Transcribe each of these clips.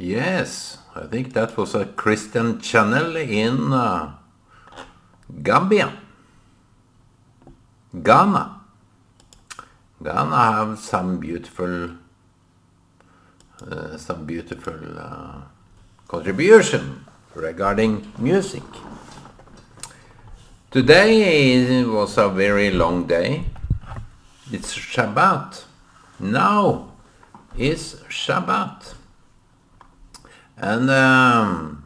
Yes, I think that was a Christian channel in Gambia. Ghana. Ghana have some beautiful contribution regarding music. Today was a very long day. It's Shabbat. Now is Shabbat. And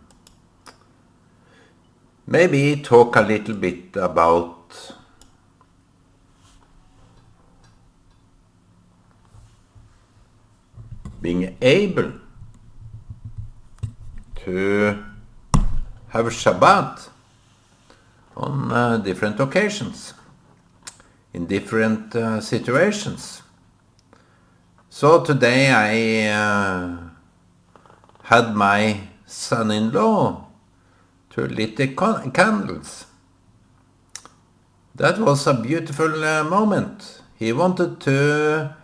maybe talk a little bit about being able to have Shabbat on different occasions, in different situations. So today I had my son-in-law to lit the candles. That was a beautiful moment. He wanted to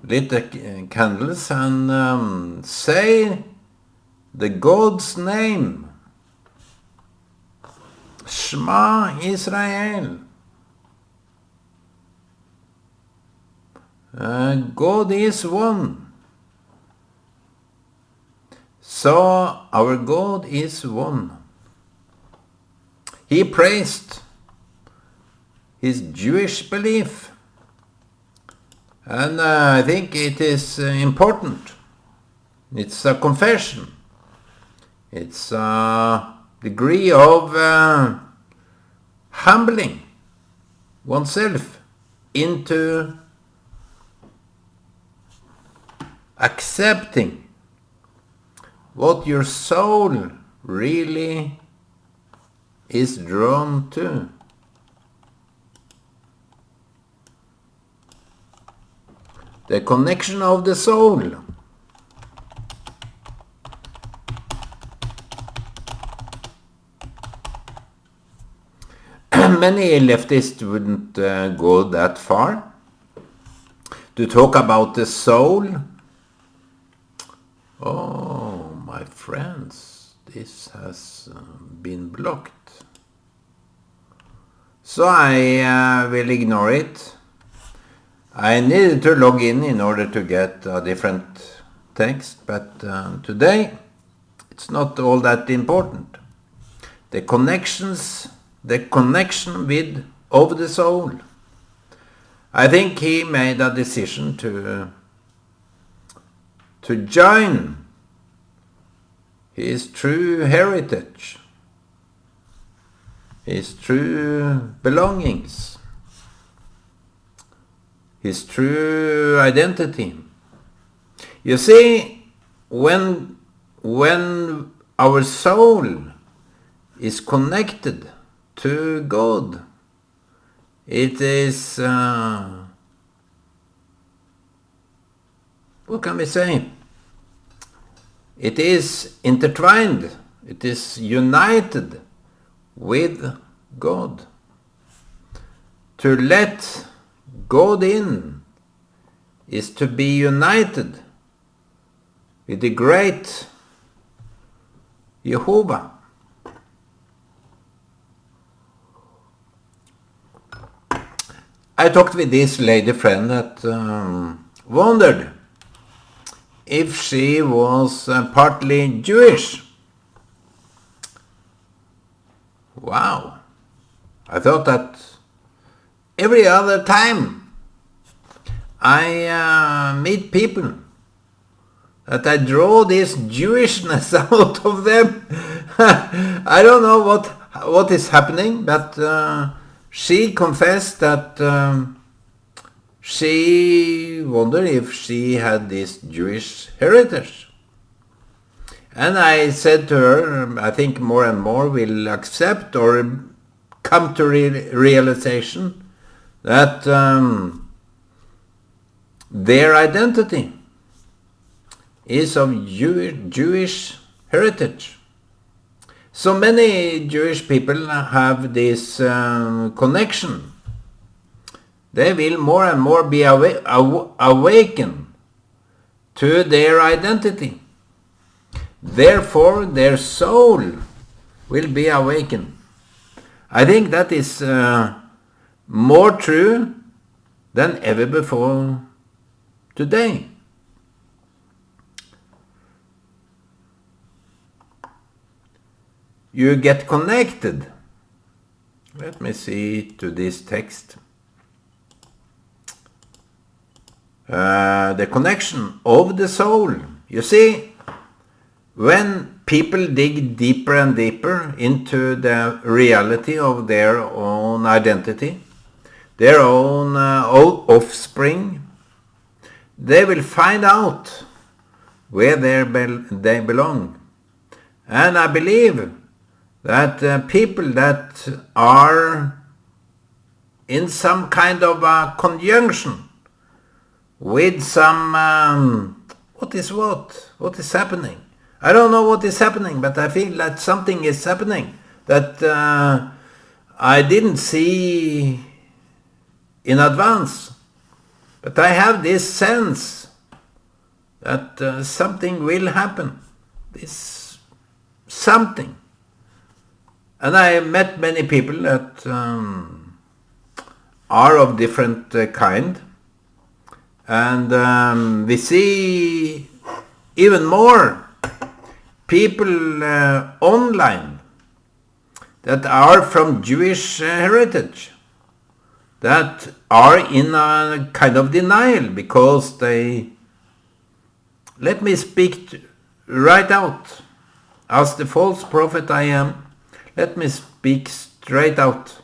lit the candles and say the God's name. Shema Israel. God is one. So our God is one. He praised his Jewish belief. And I think it is important. It's a confession. It's a degree of humbling oneself into accepting what your soul really is drawn to. The connection of the soul. Many leftists wouldn't go that far to talk about the soul. Oh, my friends, this has been blocked. So I will ignore it. I needed to log in order to get a different text, but today it's not all that important. The connection of the soul. I think he made a decision to join his true heritage, his true belongings, his true identity. You see, when our soul is connected to God, it is, what can we say? It is intertwined, it is united with God. To let God in is to be united with the great Jehovah. I talked with this lady friend that wondered if she was partly Jewish. Wow. I thought that every other time I meet people that I draw this Jewishness out of them. I don't know what is happening, but she confessed that she wondered if she had this Jewish heritage. And I said to her, I think more and more will accept or come to realization that their identity is of Jewish heritage. So many Jewish people have this connection. They will more and more be awakened to their identity. Therefore, their soul will be awakened. I think that is more true than ever before today. You get connected. Let me see to this text. The connection of the soul. You see, when people dig deeper and deeper into the reality of their own identity, their own offspring, they will find out where they belong. And I believe that people that are in some kind of a conjunction with some, what is happening? I don't know what is happening, but I feel that something is happening that I didn't see in advance. But I have this sense that something will happen. This something. And I met many people that are of different kind. And we see even more people online that are from Jewish heritage, that are in a kind of denial because they, let me speak right out, as the false prophet I am, let me speak straight out.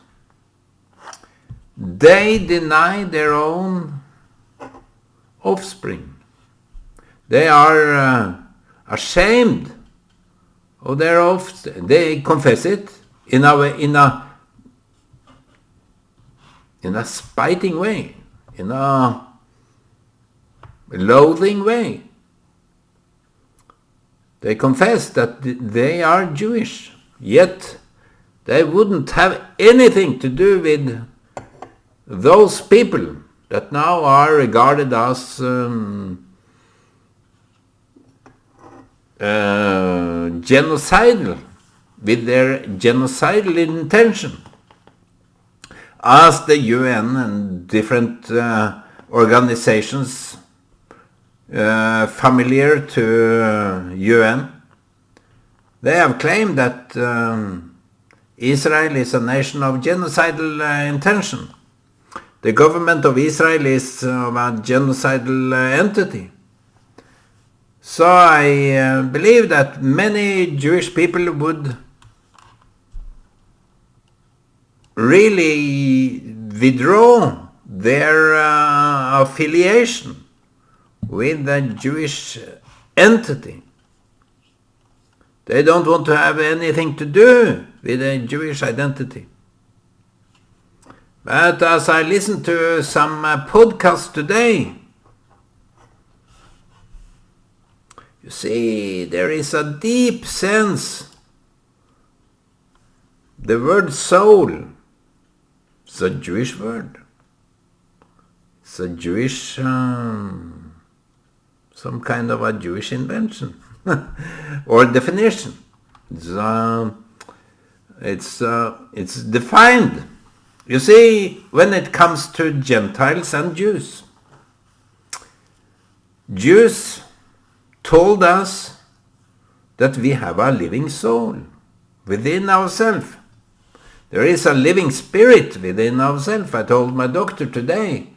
They deny their own offspring. They are ashamed of their offspring. They confess it in a spiting way, in a loathing way. They confess that they are Jewish, yet they wouldn't have anything to do with those people that now are regarded as genocidal, with their genocidal intention, as the UN and different organizations familiar to UN, they have claimed that Israel is a nation of genocidal intention. The government of Israel is a genocidal entity. So I believe that many Jewish people would really withdraw their affiliation with the Jewish entity. They don't want to have anything to do with the Jewish identity. But as I listened to some podcasts today, you see, there is a deep sense. The word soul is a Jewish word. It's a Jewish, some kind of a Jewish invention or definition. It's defined. You see, when it comes to Gentiles and Jews, Jews told us that we have a living soul within ourselves. There is a living spirit within ourselves. I told my doctor today,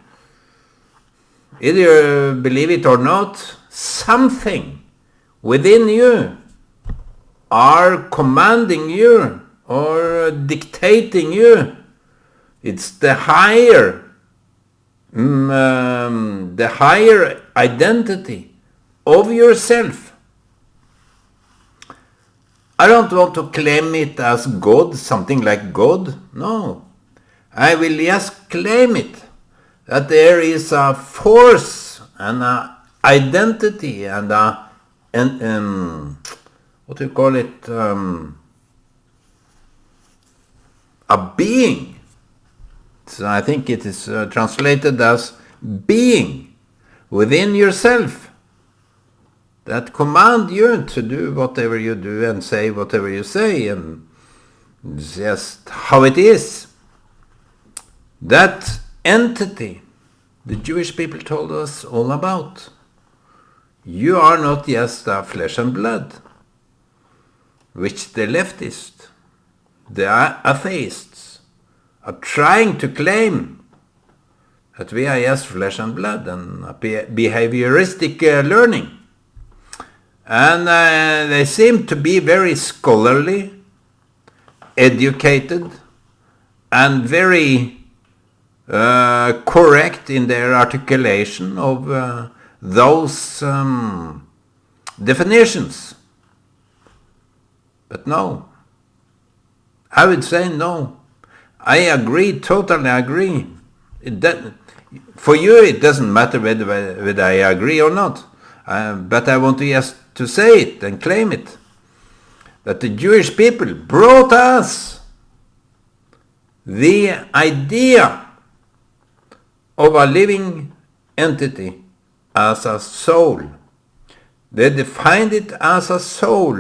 either you believe it or not, something within you are commanding you or dictating you. It's the higher identity of yourself. I don't want to claim it as God, something like God. No. I will just claim it, that there is a force and an identity and what do you call it? A being. So I think it is translated as being within yourself that command you to do whatever you do and say whatever you say, and it's just how it is. That entity the Jewish people told us all about. You are not just a flesh and blood, which the leftists, the atheists, are trying to claim that we are just flesh and blood and behavioristic learning. And they seem to be very scholarly, educated, and very correct in their articulation of those definitions. But no, I would say no. I agree, totally agree. For you it doesn't matter whether I agree or not, but I want to say it and claim it, that the Jewish people brought us the idea of a living entity as a soul. They defined it as a soul,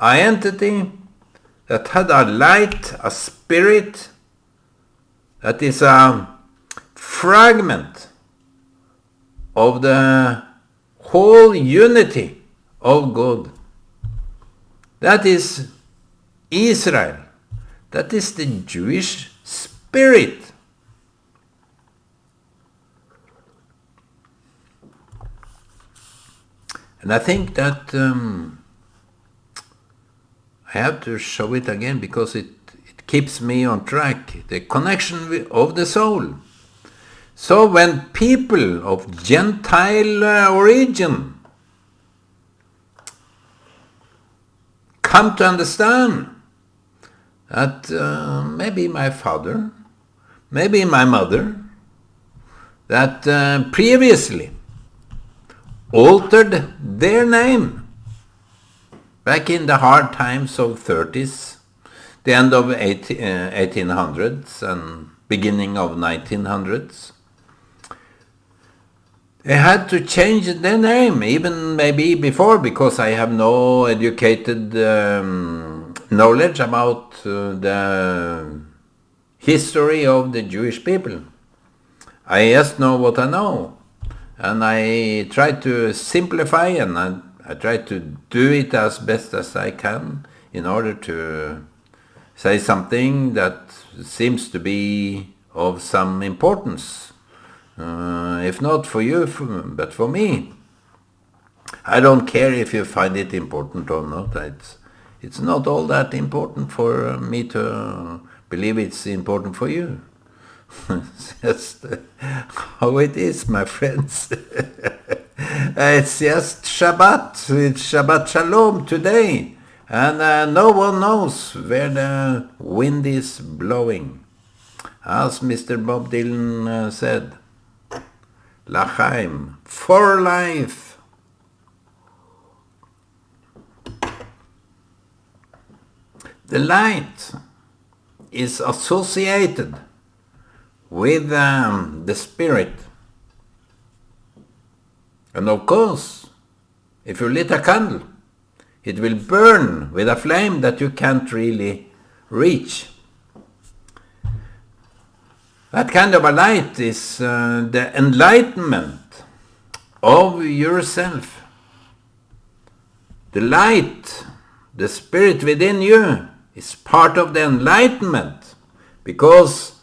an entity that had a light, a spirit, that is a fragment of the whole unity of God. That is Israel. That is the Jewish spirit. And I think that I have to show it again because it keeps me on track. The connection of the soul. So when people of Gentile origin come to understand that maybe my father, maybe my mother, that previously altered their name back in the hard times of 30s, the end of 1800s and beginning of 1900s. They had to change their name, even maybe before, because I have no educated knowledge about the history of the Jewish people. I just know what I know. And I try to simplify, and I try to do it as best as I can in order to say something that seems to be of some importance. If not for you, but for me. I don't care if you find it important or not. It's not all that important for me to believe it's important for you. It's just how it is, my friends. It's just Shabbat. It's Shabbat Shalom today. And no one knows where the wind is blowing. As Mr. Bob Dylan said, L'chaim, for life. The light is associated with the spirit. And of course, if you lit a candle, it will burn with a flame that you can't really reach. That kind of a light is the enlightenment of yourself. The light, the spirit within you, is part of the enlightenment, because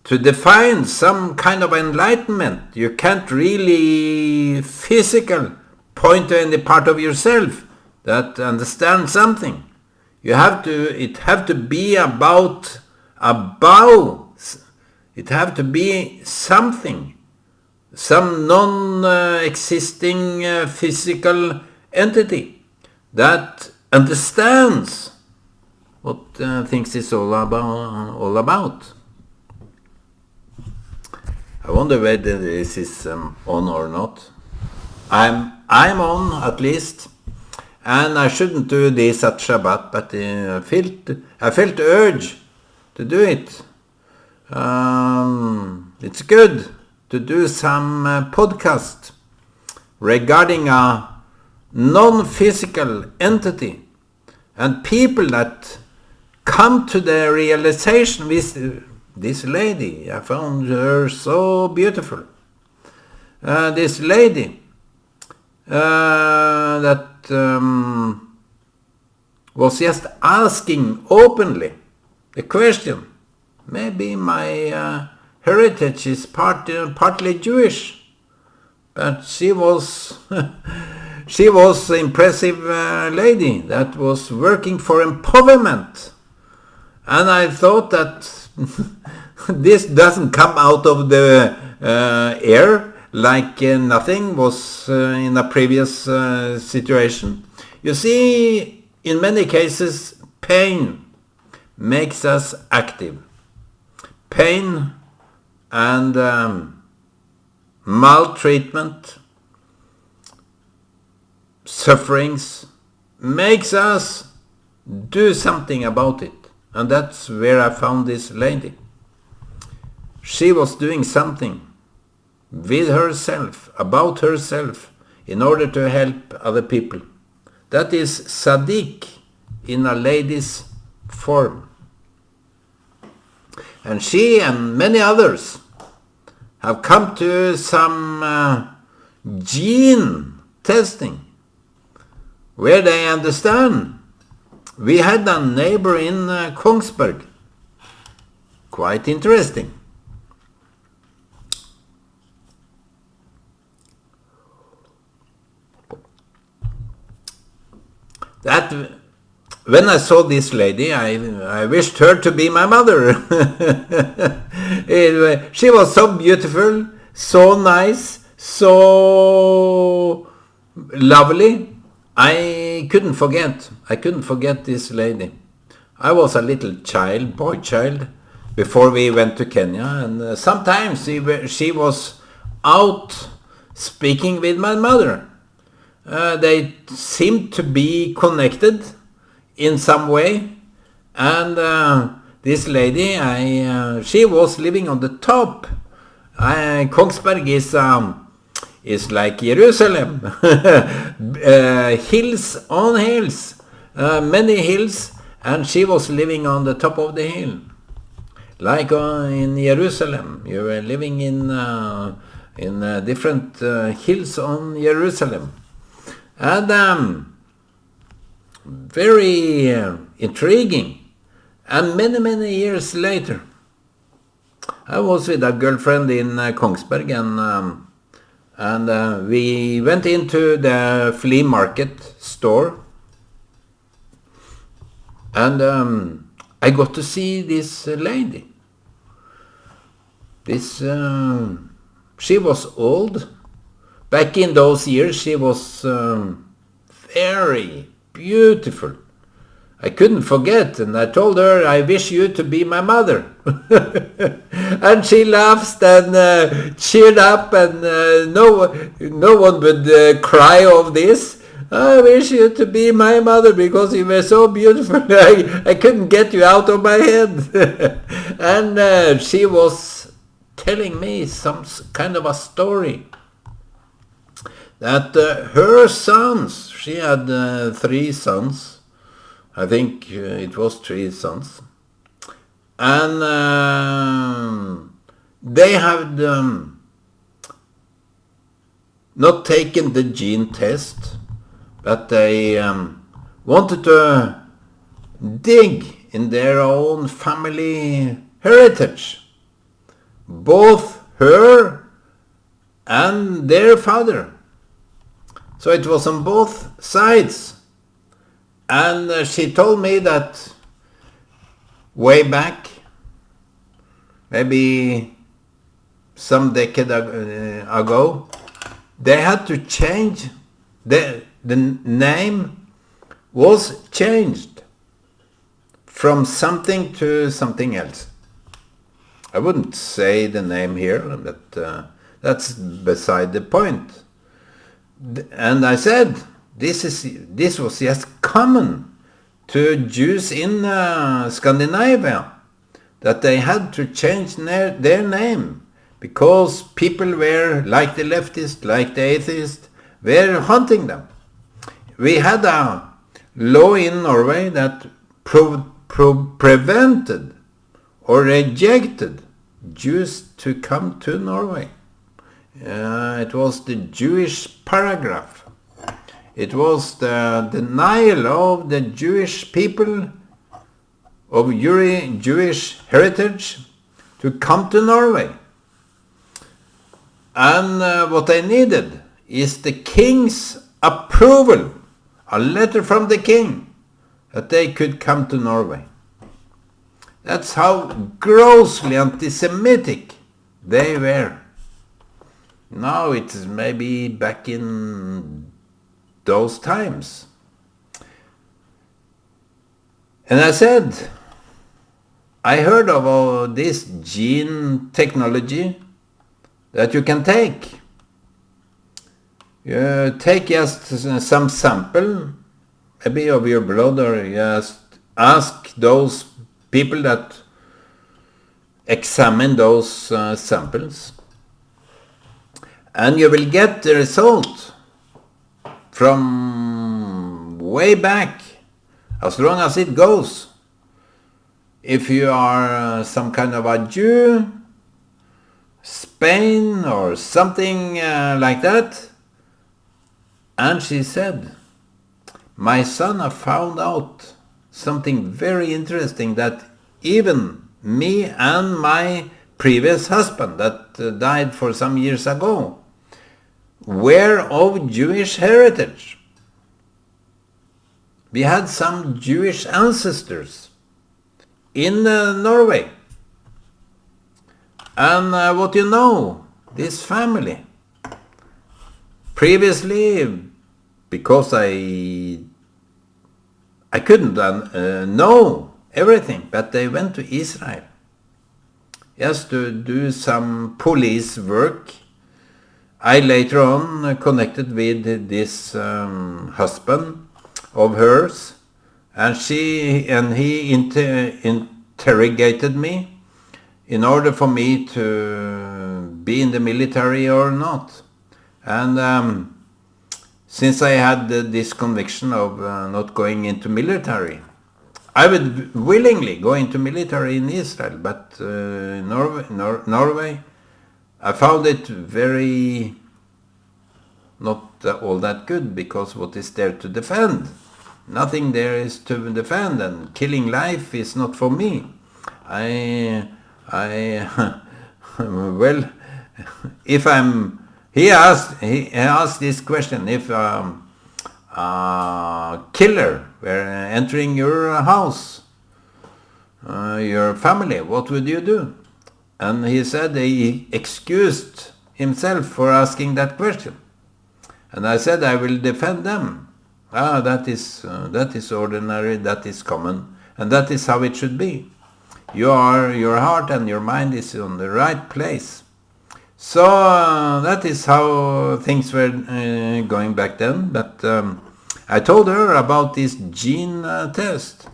to define some kind of enlightenment, you can't really physical point to any part of yourself that understands something. It have to be about it have to be something, some non-existing physical entity that understands what things is all about. I wonder whether this is on or not. I'm on, at least, and I shouldn't do this at Shabbat, but I felt urge to do it. It's good to do some podcast regarding a non-physical entity, and people that come to the realization with this lady. I found her so beautiful. This lady that was just asking openly the question, maybe my heritage is partly Jewish, but she was she was an impressive lady that was working for empowerment. And I thought that this doesn't come out of the air like nothing was in a previous situation. You see, in many cases, pain makes us active. Pain and maltreatment, sufferings, makes us do something about it. And that's where I found this lady. She was doing something with herself, about herself, in order to help other people. That is Sadiq in a lady's form. And she and many others have come to some gene testing where they understand. We had a neighbor in Kongsberg. Quite interesting. That when I saw this lady, I wished her to be my mother. She was so beautiful, so nice, so lovely. I couldn't forget this lady. I was a little child, boy child, before we went to Kenya, and sometimes she was out speaking with my mother. They seemed to be connected in some way, and this lady, she was living on the top. Kongsberg is like Jerusalem, hills on hills, many hills, and she was living on the top of the hill. Like in Jerusalem, you were living in different hills on Jerusalem. And very intriguing. And many years later, I was with a girlfriend in Kongsberg, and we went into the flea market store, and I got to see this lady. She was old. Back in those years, she was very beautiful. I couldn't forget, and I told her, I wish you to be my mother. And she laughed and cheered up, and no one would cry of this. I wish you to be my mother because you were so beautiful. I couldn't get you out of my head. And she was telling me some kind of a story. That her sons, she had 3 sons, I think it was 3 sons, and they had not taken the gene test, but they wanted to dig in their own family heritage, both her and their father. So it was on both sides. And she told me that way back, maybe some decade ago, they had to change, the name was changed from something to something else. I wouldn't say the name here, but that's beside the point. And I said, this was just common to Jews in Scandinavia, that they had to change their name because people were like the leftist, like the atheist, were hunting them. We had a law in Norway that prevented or rejected Jews to come to Norway. It was the Jewish paragraph. It was the denial of the Jewish people of Jewish heritage to come to Norway. And what they needed is the king's approval, a letter from the king, that they could come to Norway. That's how grossly anti-Semitic they were. Now it's maybe back in those times. And I said, I heard of this gene technology that you can take. You take just some sample, maybe of your blood, or just ask those people that examine those samples, and you will get the result from way back, as long as it goes. If you are some kind of a Jew, Spain or something like that. And she said, my son have found out something very interesting, that even me and my previous husband that died for some years ago were of Jewish heritage. We had some Jewish ancestors in Norway. And what you know, this family, previously, because I couldn't know everything, but they went to Israel just to do some police work. I later on connected with this husband of hers, and he interrogated me in order for me to be in the military or not. And since I had this conviction of not going into military, I would willingly go into military in Israel, but Norway, I found it very not all that good, because what is there to defend? Nothing there is to defend, and killing life is not for me. Well, if I'm, he asked this question, if a killer were entering your house, your family, what would you do? And he said he excused himself for asking that question. And I said, I will defend them. That is ordinary, that is common, and that is how it should be. Your heart and your mind is on the right place. So that is how things were going back then. But I told her about this gene test,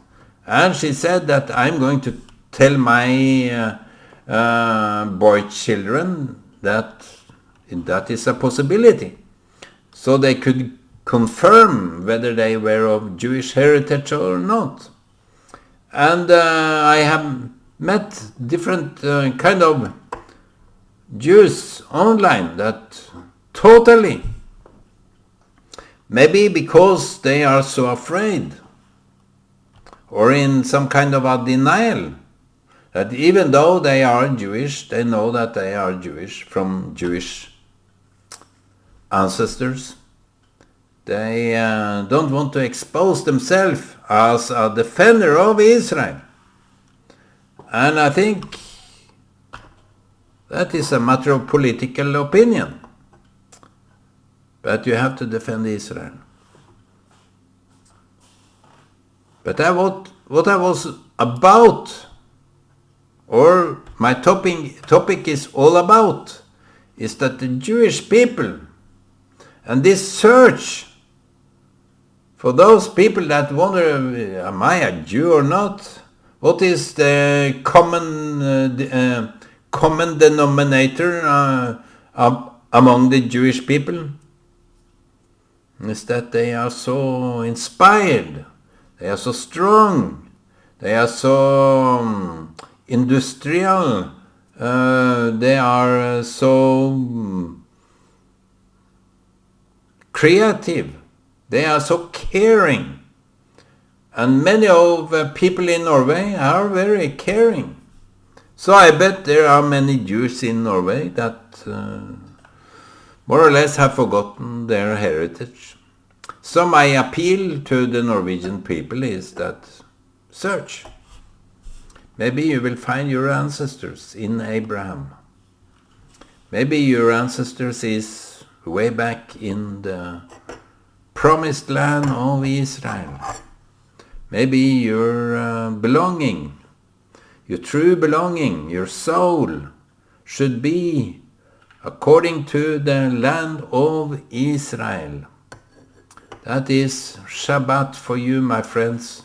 and she said that I'm going to tell my boy children that is a possibility, so they could confirm whether they were of Jewish heritage or not. And I have met different kind of Jews online that totally, maybe because they are so afraid or in some kind of a denial, that even though they are Jewish, they know that they are Jewish from Jewish ancestors. They don't want to expose themselves as a defender of Israel. And I think that is a matter of political opinion. But you have to defend Israel. But what I was about, or my topic is all about, is that the Jewish people and this search for those people that wonder, am I a Jew or not? What is the common denominator among the Jewish people? is that they are so inspired, they are so strong, they are so industrial, they are so creative, they are so caring. And many of the people in Norway are very caring. So I bet there are many Jews in Norway that more or less have forgotten their heritage. So my appeal to the Norwegian people is that search. Maybe you will find your ancestors in Abraham. Maybe your ancestors is way back in the promised land of Israel. Maybe your belonging, your true belonging, your soul should be according to the land of Israel. That is Shabbat for you, my friends.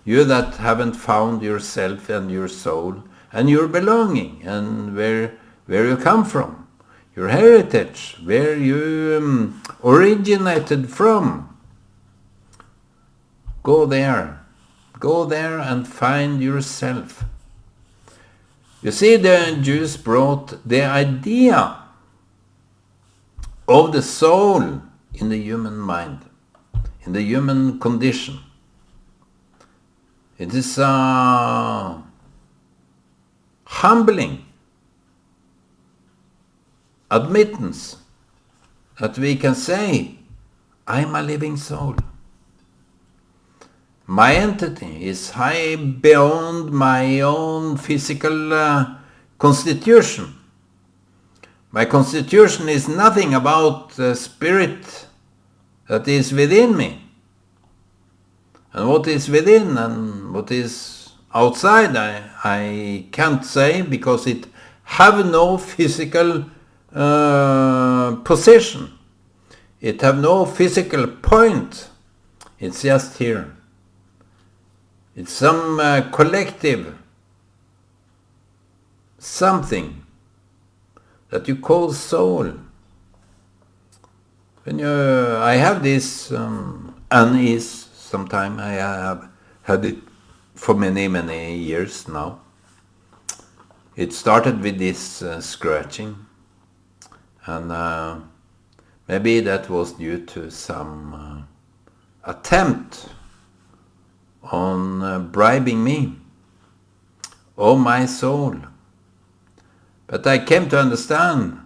You that haven't found yourself and your soul and your belonging and where you come from, your heritage, where you originated from. Go there. Go there and find yourself. You see, the Jews brought the idea of the soul in the human mind, in the human condition. It is a humbling admittance that we can say, I'm a living soul. My entity is high beyond my own physical constitution. My constitution is nothing about the spirit that is within me. And what is within and what is outside, I can't say, because it have no physical position. It have no physical point. It's just here. It's some collective something that you call soul. I have this unease sometime. I have had it for many, many years now. It started with this scratching, and maybe that was due to some attempt on bribing me or my soul. But I came to understand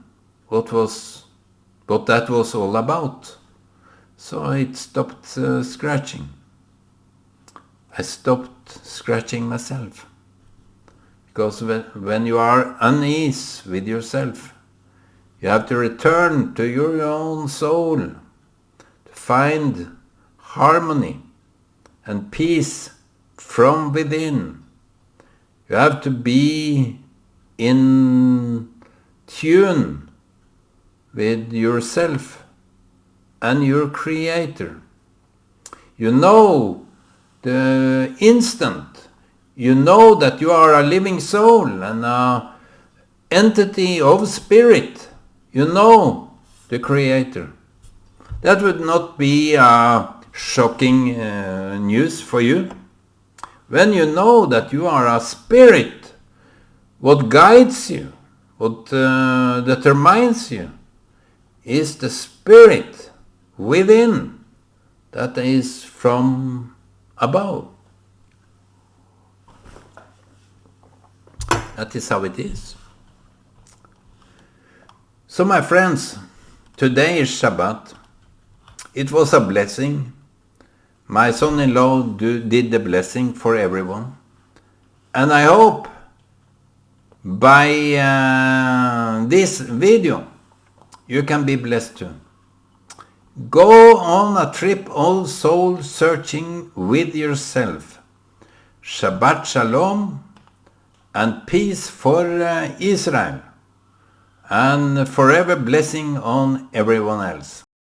what that was all about. So it stopped scratching. I stopped scratching myself. Because when you are unease with yourself, you have to return to your own soul to find harmony and peace from within. You have to be in tune with yourself and your Creator. You know the instant. You know that you are a living soul and an entity of spirit. You know the Creator. That would not be shocking news for you. When you know that you are a spirit, what guides you, what determines you, is the spirit within that is from above. That is how it is. So my friends, today is Shabbat. It was a blessing. My son-in-law did the blessing for everyone. And I hope by this video you can be blessed too. Go on a trip of soul searching with yourself. Shabbat Shalom and peace for Israel, and forever blessing on everyone else.